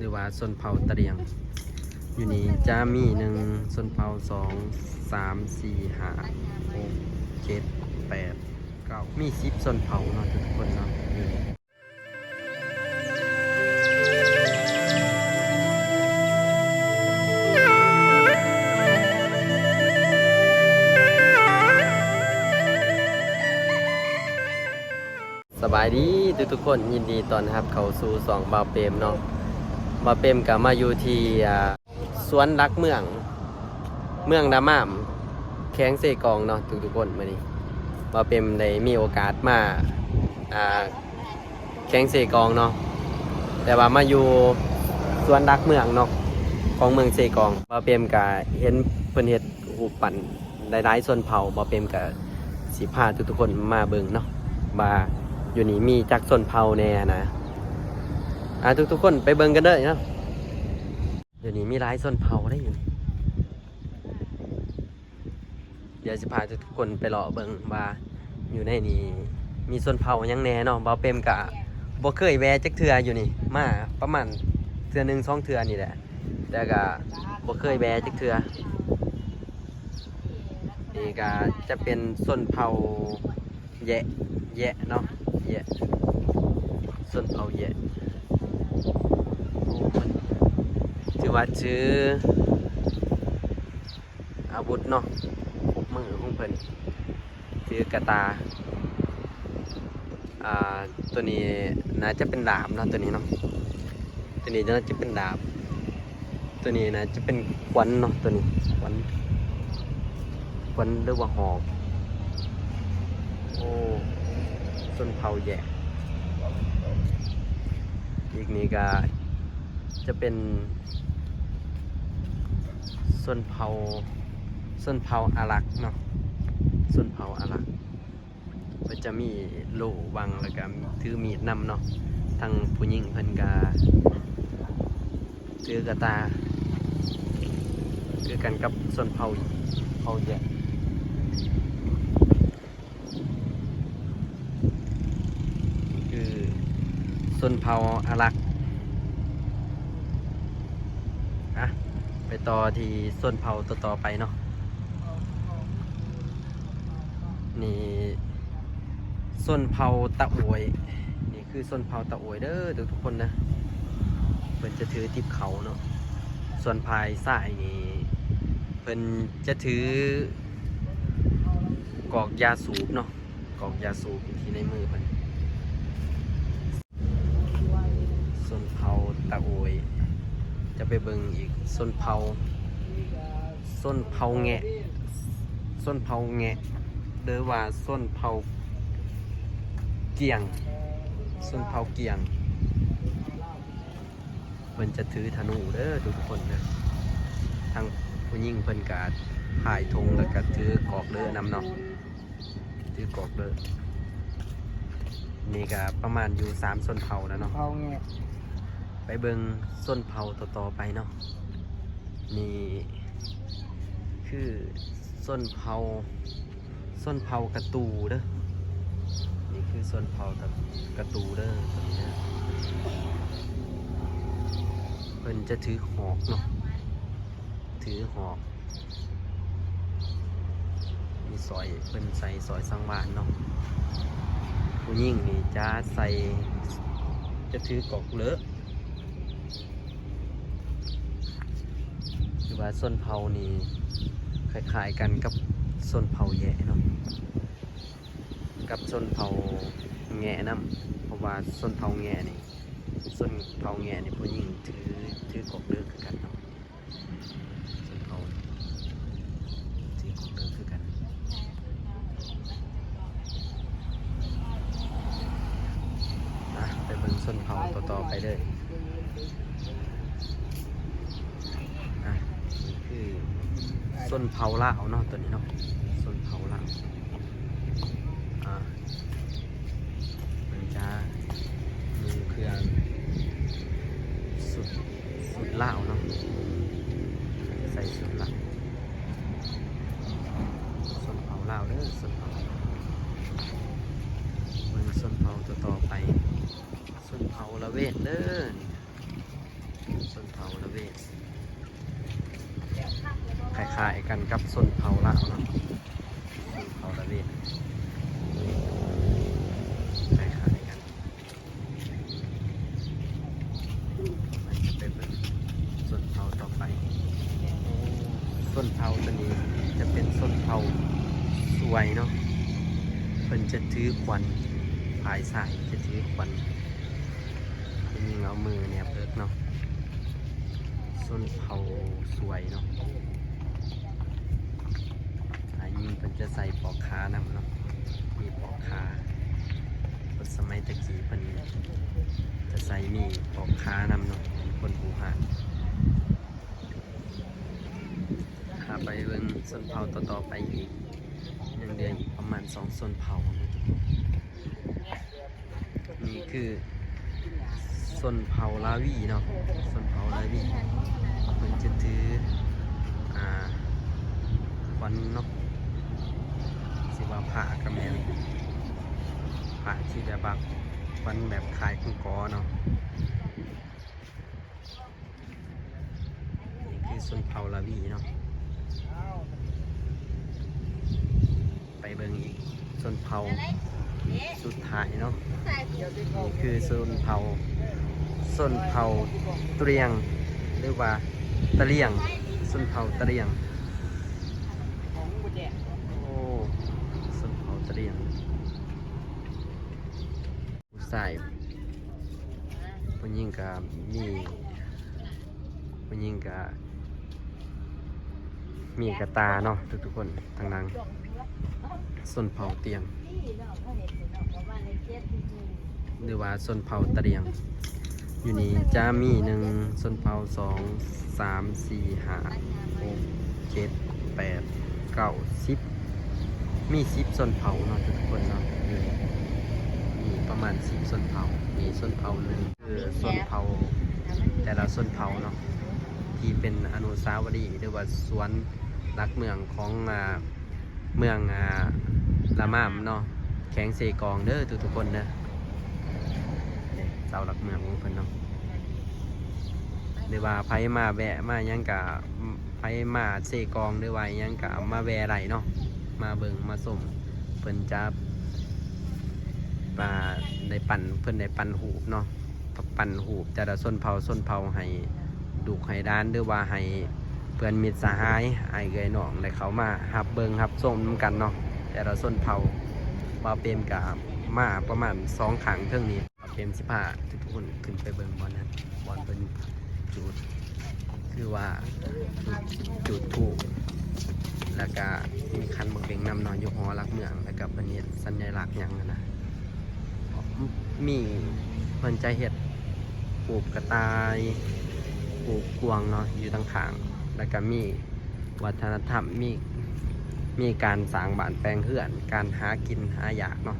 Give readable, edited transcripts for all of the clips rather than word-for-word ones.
รือว่าชนเผ่าตะเลียงอยู่นี่จะมี1ชนเผ่า2 3 4 5 6 7 8 9มี10ชนเผ่าเนาะทุกคนเนาะอยู่นี่สบายดีทุกคนยินดีตอนรับเข้าสู่2บ่าวเปรมเนาะบ่าวเปรมก็มาอยู่ที่สวนรักเมืองดามามแข้งเซกองเนาะทุกคนมื้อนี้บ่าวเปรมได้มีโอกาสมาแข้งเซกองเนาะแต่ว่ามาอยู่สวนรักเมืองเนาะของเมืองเซกองบ่าวเปรมก็เห็นเพิ่นเฮ็ดรูปปั้นหลายๆชนเผ่าบ่าวเปรมก็สิพาทุกคนมาเบิ่งเนาะว่าอยู่นี่มีจักชนเผ่าแน่นะทุกคนไปเบิ่งกันเด้อเนาะอยู่นี่มีหลายชนเผ่าได้อยู่เดี๋ยวสิพาทุกคนไปเลาะเบิ่งว่าอยู่ในนี่มีชนเผ่าหยังแน่เนาะบ่าวเปรมกะบ่เคยแวะจักเทื่ออยู่นี่มาประมาณเทื่อ1 2 เทื่อนี่แหละแต่ก็บ่เคยแวะจักเทื่อนี่ก็จะเป็นชนเผ่าแยะเนาะแยะชนเผ่าแยะถือว่าชื่ออาวุธเนาะมือของเพิ่นชื่อกระตาตัวนี้น่าจะเป็นดาบเนาะตัวนี้เนาะตัวนี้น่าจะเป็นดาบตัวนี้น่าจะเป็นขวัญเนาะตัวนี้ขวัญหรือว่าหอกโอ้ชนเผ่าแยะอีกนี้ก็จะเป็นชนเผ่าอาหรักเนาะชนเผ่าอาหรักมันจะมีโล่วังแล้วก็ถือมีดนำเนาะทางผู้หญิงเพิ่นก็ถือกระตาคือกันกับชนเผ่าแยะคือชนเผ่าอาหรักไปต่อที่ชนเผ่าต่อไปเนาะนี่ชนเผ่าตะโอยนี่คือชนเผ่าตะโอยเด้อทุกคนนะเพิ่นจะถือติบเขาเนาะส่วนภายซ้ายนี่เพิ่นจะถือกอกยาสูบเนาะกอกยาสูบที่ในมือเพิ่นชนเผ่าตะโอยจะไปเบิ่งอีกชนเผ่าแงะหรือว่าชนเผ่าเกียงเพิ่นจะถือธนูเด้อทุกคนนะทางผู้หญิงเพิ่นก็พายธงแล้วก็ถือกอกเด้อนำเนาะถือกอกเด้อนี่ก็ประมาณอยู่3ชนเผ่าแล้วเนาะไปเบิ่งชนเผ่าต่อไปเนาะนี่คือชนเผ่ากระตูเด้อนี่คือชนเผ่ากระตูเด้อตรงนี้เพิ่นจะถือหอกเนาะถือหอกมีสอยเพิ่นใส่สอยสังวาลเนาะผู้หญิงนี่จะถือกอกเลอะคือว่าชนเผ่านี่คล้ายๆกันกับชนเผ่าแยะเนาะกับชนเผ่าแงะน้ำเพราะว่าชนเผ่าแงะนี่ผู้หญิงถือกอกเลือกคือกันเนาะชนเผ่าถือกอกเลือกคือกันไปเบิ่งชนเผ่าต่อไปเลยนี่คือชนเผ่าลาวเนาะตัวนี้เนาะชนเผ่าลาวมันจะมีเครื่องสุดลาวเนาะใส่สุดลาวชนเผ่าลาวเด้อชนเผ่ามันชนเผ่าต่อไปชนเผ่าละเวทเด้อ กันกับส้นเผาละเนาะส้นเผาละเวทคล้ายๆกันมันจะเป็นส้นเผาต่อไปส้นเผาตัวนี้จะเป็นส้นเผาสวยเนาะเพิ่นจะถือควันภายซ้ายจะถือควันเป็นยิงเอามือเนี่ยเพิกเนาะส้นเผาสวยเนาะยิงเพิ่นจะใส่ปอกขานำเนาะมีปอกขาคนสมัยตะกี้เพิ่นจะใส่มีปอกขานำเนาะเป็นคนบูหานหาไปเบิ่งส้นเผาต่อๆไปอีกยังเหลืออีกประมาณ2ส้นเผานะนี่คือส้นเผาลาวีเนาะส้นเผาลาวีเพิ่นจะถือควันเนาะสิว่าผ่ากระแมนผ่าที่แบบบักควันแบบคลายของกอเนาะนี่คือส้นเผาลาวีเนาะไปเบิ่งอีกส้นเผาสุดท้ายเนาะนี่คือส้นเผาเตรียงหรือว่าตะเลียงส้นเผาตะเลียงโอ้ส้นเผาตะเลียงผู้ชายผู้หญิงก็ผู้หญิงก็มีกระตาเนาะทุกคนทางนั้นส้นเผาเตียงหรือว่าส้นเผาตะเลียงอยู่นี่จะมี1ส้นเผา2 3 4 5 6 7 8 9 10มี10ส้นเผาเนาะทุกคนเนาะมีประมาณ10ส้นเผามีส้นเผาหนึ่งคือส้นเผาแต่ละส้นเผาเนาะที่เป็นอนุสาวรีย์หรือว่าสวนรักเมืองของเมืองละม่ามเนาะแข็งเซกองเด้อทุกคนเด้อเสาหลักเมืองของเพิ่นเนาะหรือว่าไผมาแวะมายังกะไผมาเซกองหรือว่ายังกะมาแวะไหลเนาะมาเบิ่งมาส่งเพิ่นจะได้ปั่นเพิ่นได้ปั่นหูบเนาะปั่นหูบแต่ละส้นเผาให้ดูกให้ด้านหรือว่าให้เพื่อนมิตรสหายไอ้เกยหนองได้เขามาหับเบิ่งหับส้มนำกันเนาะแต่ละส้นเผาบ่าวเปรมกะมาประมาณ2 ครั้งเท่านี้บ่าวเปรมสิพาทุกคนขึ้นไปเบิ่งบอลนั้นบอลเป็นจุดคือว่าจุดถูกแล้วก็มีคันบักเบงนำนอนอยู่หอรักเมืองแล้วก็เป็นสัญลักษณ์อย่างนั้นนะมีเพิ่นใจเห็ดปลูกกระต่ายปลูกกวางเนาะอยู่ตั้งขางแล้วก็มีวัฒนธรรมมีการสร้างบ้านแปลงเฮือนการหากินหาอยากเนาะ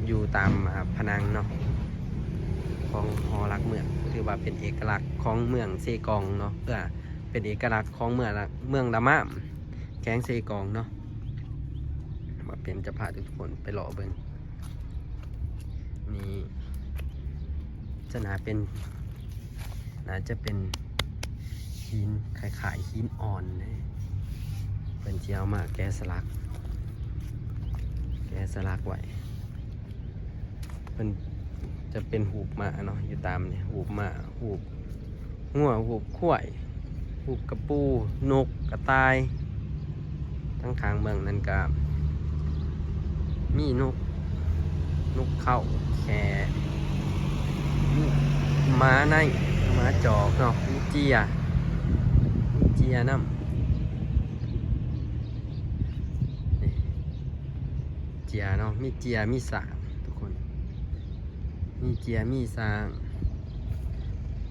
อยู่ตามผนังเนาะของหอรักเมืองถือว่าเป็นเอกลักษณ์ของเมืองเซกองเนาะเป็นเอกลักษณ์ของเมืองละม่ามแข้งเซกองเนาะมาเป็นจะพาทุกคนไปหล่อเบิ่งนี่จะน่าจะเป็นหินคล้ายๆหินอ่อนเลยเป็นเจียวมาแกะสลักไว้เป็นจะเป็นหูบมาเนาะอยู่ตามเนี่ยหูบมาหูบงัวหูบข้วยหูบกระปูนกกระต่ายทั้งทางเมืองนั่นก็มีนกเข้าแค่ม้าในม้าจอกเนาะมีเจียน้ำเจียเนาะมีเจียมีสางทุกคนมีเจียมีสาง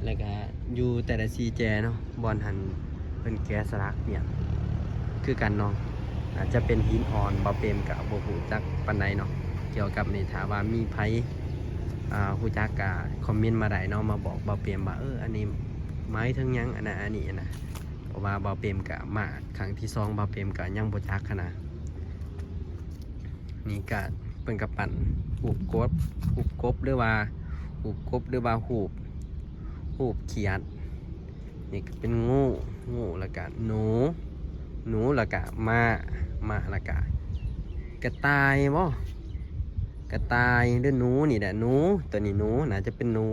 แล้วก็อยู่แต่ละซีแจเนาะบอลหันเป็นแกะสลักเนี่ยคือกันเนาะอาจจะเป็นหินอ่อนบ่เปรมกับบ่ฮู้จักปานใดเนาะเกี่ยวกับในถามว่ามีไผฮู้จักกะคอมเมนต์มาได้เนาะมาบอกบ่เปรมว่าอันนี้หมายถึงหยังอันนี้นะเพราะว่าบ่เปรมกะมาครั้งที่2บ่เปรมกะยังบ่จักขนาดนี่กะเพิ่นกะปั่นหูบกบหรือว่าหูบเขียดนี่ก็เป็นงูแล้วก็หนู หนูและกะมาและกะกระต่ายบ่กระต่ายหรือหนูนี่แหละหนูตัวนี้หนูน่าจะเป็นหนู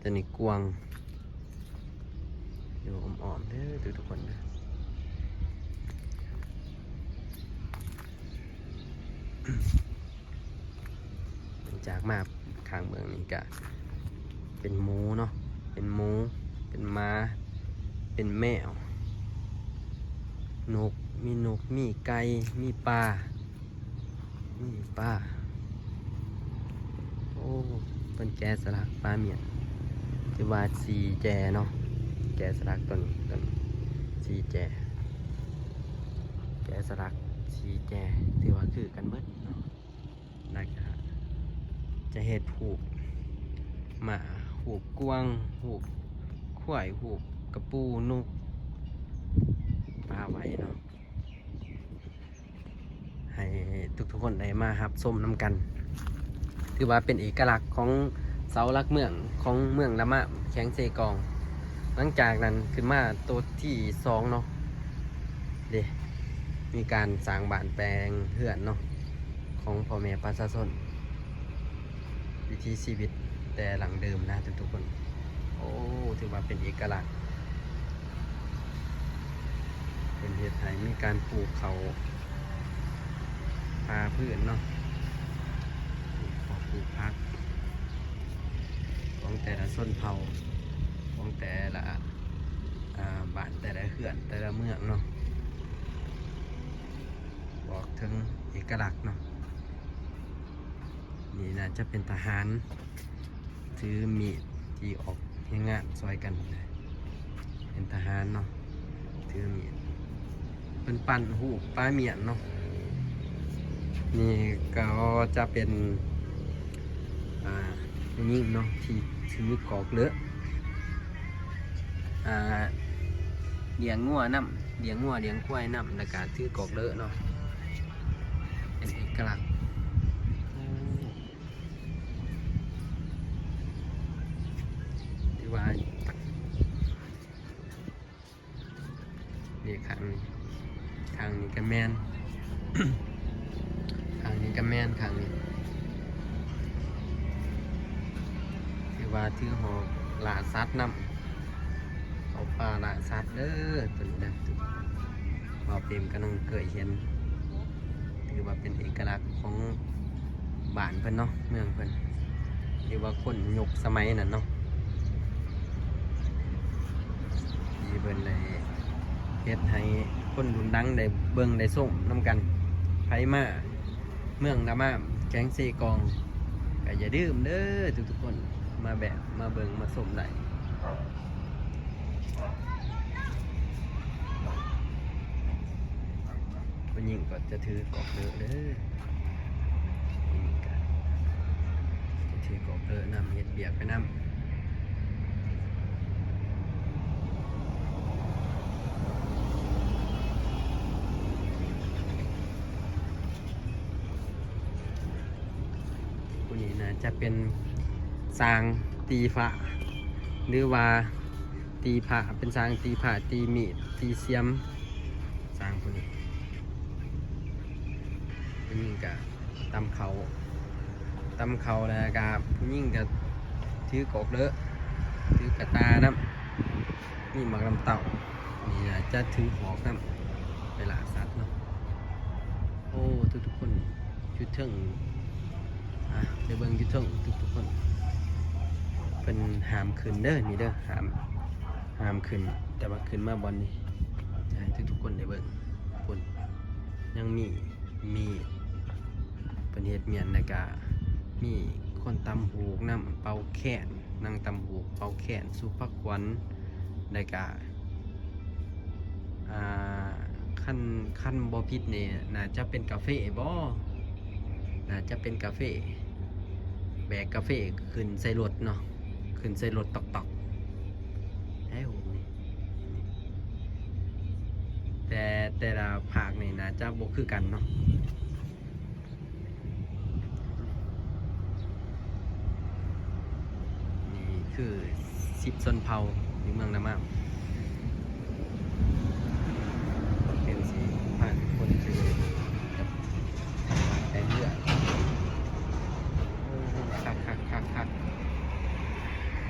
ตัวนี้กวางอยู่อ้อมๆเด้อทุกคนเด้อจากมาข้างเมืองนี่กะเป็นหมูเนาะเป็นหมูเป็นม้าเป็นแมวนกมีไก่มีปลาโอ้เป็นแกะสลักปลาเมียนที่ว่าสีแจเนาะแกะสลักต้นสีแจแกะสลักสีแจที่ว่าคือกันเบิดเนาะนะครับจะเห็ดหูบหมาหูบกวางหูบควายหูบกระปูนกปลาไหวเนาะให้ทุกคนได้มาครับส้มน้ำกันถือว่าเป็นเอกลักษณ์ของเสาหลักเมืองของเมืองละมะแข้งเซกองหลังจากนั้นขึ้นมาตัวที่2เนาะเดมีการสร้างบ้านแปลงเฮือนเนาะของพ่อแม่ประชาชนวิถีชีวิตแต่หลังเดิมนะทุกคนโอ้ถือว่าเป็นเอกลักษณ์เป็นเหตุให้มีการปลูกเขาพาพืชเนาะปลูกพักของแต่ละส้นเผ่าของแต่ละบ้านแต่ละเขื่อนแต่ละเมืองเนาะบอกถึงเอกลักษณ์เนาะนี่น่าจะเป็นทหารถือมีดที่ออกให้งานซอยกันเป็นทหารเนาะถือมีดเป็นปั่นหูปลาเมียนเนาะนี่ก็จะเป็นยิ่งเนาะที่ถือกอกเลือเลี้ยงงัวน้ำเลี้ยงงัวเลี้ยงควายน้ำในการถือกอกเลือเนาะเป็นเอกลักษณ์ที่ว่านี่ข้างนี้ก็แมน ข้างนี้ก็แมนข้างนี้ถือว่าถือหอกล่าสัตว์น้ำเอาปลาล่าสัตว์เด้อตัวนี้นะเราเต็มกำลังเคยเห็นถือว่าเป็นเอกลักษณ์ของบ้านเพิ่นเนาะเมืองเพิ่นหรือว่าคนยกสมัยนั้นเนาะที่เพิ่นเลยเฮ็ดให้คนรุ่นดังได้เบิ่งได้ส่งน้ำกันไผมาเมืองละมาแข้งเซกองก็อย่าดื่มเด้อทุกคนมาแบบมาเบิ่งมาส่งได้ผู้หญิงก็จะถือกอกเลือเด้อผู้หญิงก็จะถือกอกเลือนำเฮ็ดเบียกไปนำนี่นะจะเป็นสร้างตีฝาหรือว่าตีผ่าเป็นสร้างตีผ่าตีมีดตีเสียมสร้างคนนี้ผู้หญิงกับตำเขาแล้วกับผู้หญิงกับถือกอกเลอะถือกระตาน้ำนี่หมักลำเต่านี่นะจะถือหอกน้ำเวลาสัตว์เนาะโอ้ทุกคนชุดเทิงเดี๋ยวเบิ่งอยู่เทิงทุกคนเป็นหามขึ้นเด้อนี่เด้อหามขึ้นแต่ว่าขึ้นมาบนนี่ให้ทุกคนได้เบิ่งคนยังมีเป็นเฮ็ดเมียนนะกะมีคนตำหูกน้ำเป่าแขนนั่งตำหูกเป่าแขนสุภกวันได้กะขั้นบ่ผิดนี่น่าจะเป็นกาแฟบ่น่าจะเป็นกาแฟแบกกาแฟขึ้นใส่รถเนาะขึ้นใส่รถตอกๆให้โหแต่ละภาคนี่น่าจะบ่คือกันเนาะนี่คือ10 ชนเผ่าอยู่เมืองละมาเป็น10 ผ่านคนซื้อกับแต่เลือดคัก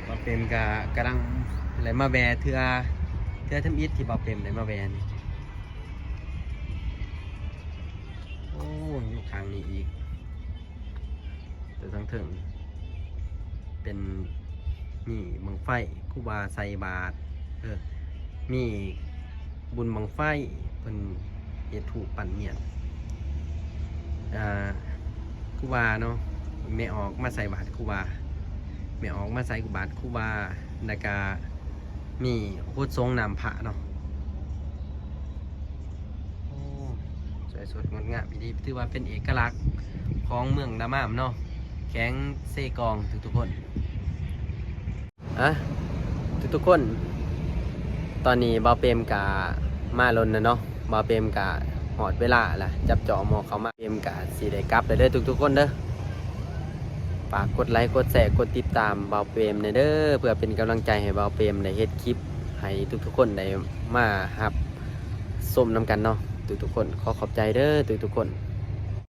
บ่เปรมก็กำลังอะไรมาแวะเทื่อทำอิฐที่บ่เปรมได้มาแวะนี่โอ้อยู่ข้างนี้อีกตัวทั้งถึงเป็นมีบังไฟครูบาใส่บาตรมีบุญบังไฟเป็นเฮ็ดถูกปั่นเมียนครูบาเนาะแม่ออกมาใส่บาตรครูบาแม่ออกมาใส่บาตรครูบาแล้วก็มีโคตรทรงนำพระเนาะโอ้สวยสดงดงามดีถือว่าเป็นเอกลักษณ์ของเมืองดามามเนาะแข้งเซกองทุกคนทุกคนตอนนี้บ่าวเปรมกะมาลนนะเนาะบ่าวเปรมกะหอดเวลาล่ะจับจ่อมอเขามาเปรมกะสีได้กลับเลยเด้อทุกคนเด้อฝากกดไลค์กดแชร์กดติดตามบ่าวเปรมเด้อเพื่อเป็นกำลังใจให้บ่าวเปรมได้เฮ็ดคลิปให้ทุกคนได้มารับชมนำกันเนาะทุกคนขอขอบใจเด้อทุกคน